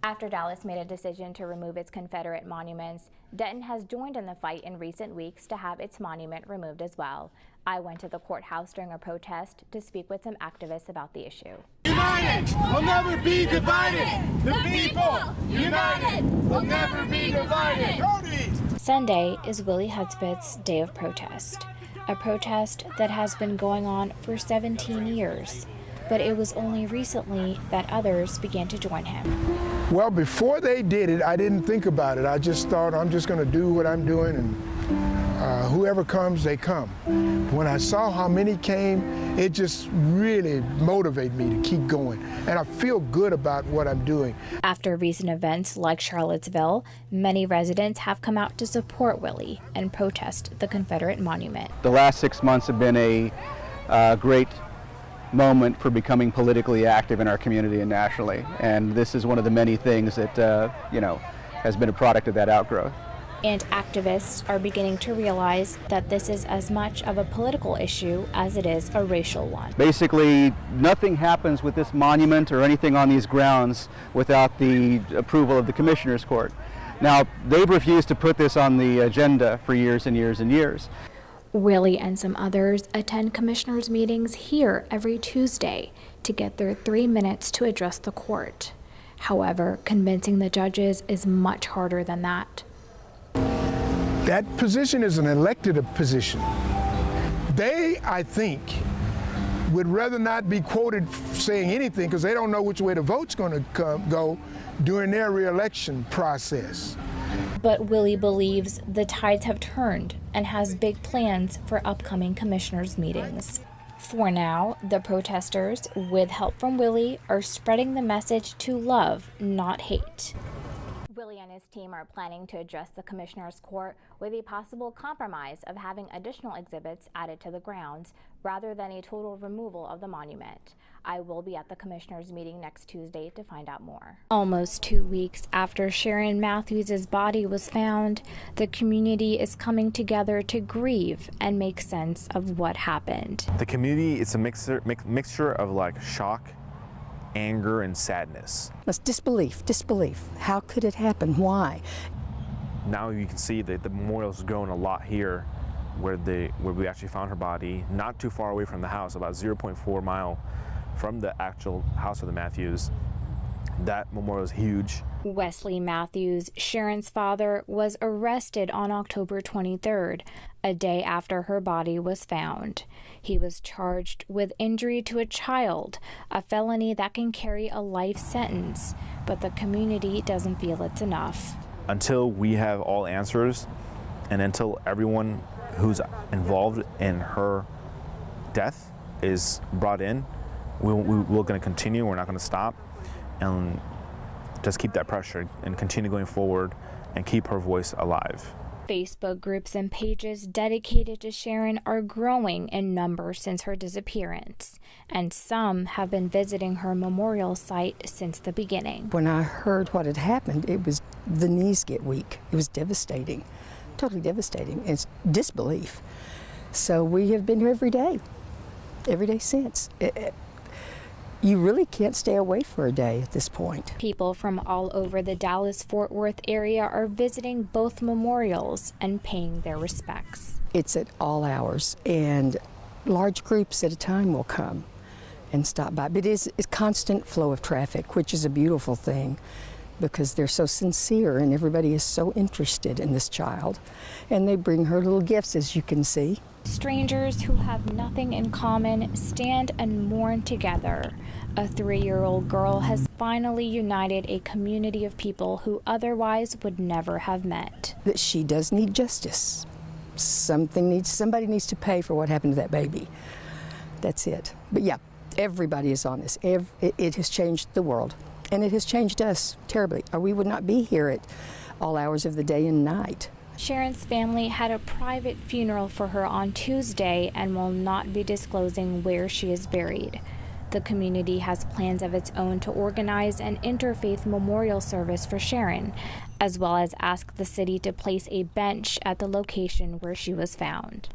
After Dallas made a decision to remove its Confederate monuments, Denton has joined in the fight in recent weeks to have its monument removed as well. I went to the courthouse during a protest to speak with some activists about the issue. United will never be divided. The people united will never be divided. Sunday is Willie Hudspeth's day of protest, a protest that has been going on for 17 years. But it was only recently that others began to join him. Well, before they did it, I didn't think about it. I just thought I'm just going to do what I'm doing, and whoever comes, they come. When I saw how many came, it just really motivated me to keep going. And I feel good about what I'm doing. After recent events like Charlottesville, many residents have come out to support Willie and protest the Confederate monument. The last 6 months have been a great moment for becoming politically active in our community and nationally, and this is one of the many things that has been a product of that outgrowth. And activists are beginning to realize that this is as much of a political issue as it is a racial one. Basically, nothing happens with this monument or anything on these grounds without the approval of the Commissioner's Court. Now, they've refused to put this on the agenda for years and years and years. Willie and some others attend commissioners' meetings here every Tuesday to get their 3 minutes to address the court. However, convincing the judges is much harder than that. That position is an elected position. They, I think, would rather not be quoted saying anything because they don't know which way the vote's going to go during their re-election process. But Willie believes the tides have turned and has big plans for upcoming commissioners' meetings. For now, the protesters, with help from Willie, are spreading the message to love, not hate. Willie and his team are planning to address the Commissioner's Court with a possible compromise of having additional exhibits added to the grounds rather than a total removal of the monument. I will be at the Commissioners' meeting next Tuesday to find out more. Almost 2 weeks after Sharon Matthews' body was found, the community is coming together to grieve and make sense of what happened. The community is a mixture of like shock, anger, and sadness. It's disbelief. How could it happen? Why? Now you can see that the memorial's grown a lot here where we actually found her body, not too far away from the house, about 0.4 mile from the actual house of the Matthews. That memorial is huge. Wesley Matthews, Sharon's father, was arrested on October 23rd, a day after her body was found. He was charged with injury to a child, a felony that can carry a life sentence, but the community doesn't feel it's enough. Until we have all answers, and until everyone who's involved in her death is brought in, we're going to continue. We're not going to stop, and just keep that pressure and continue going forward and keep her voice alive. Facebook groups and pages dedicated to Sharon are growing in number since her disappearance, and some have been visiting her memorial site since the beginning. When I heard what had happened, the knees get weak. It was devastating, totally devastating. It's disbelief. So we have been here every day since. You really can't stay away for a day at this point. People from all over the Dallas-Fort Worth area are visiting both memorials and paying their respects. It's at all hours, and large groups at a time will come and stop by. But it's a constant flow of traffic, which is a beautiful thing because they're so sincere and everybody is so interested in this child. And they bring her little gifts, as you can see. Strangers who have nothing in common stand and mourn together. A 3-year-old girl has finally united a community of people who otherwise would never have met. That she does need justice. Somebody needs to pay for what happened to that baby. That's it. But yeah, everybody is on this. It has changed the world, and it has changed us terribly, or we would not be here at all hours of the day and night. Sharon's family had a private funeral for her on Tuesday and will not be disclosing where she is buried. The community has plans of its own to organize an interfaith memorial service for Sharon, as well as ask the city to place a bench at the location where she was found.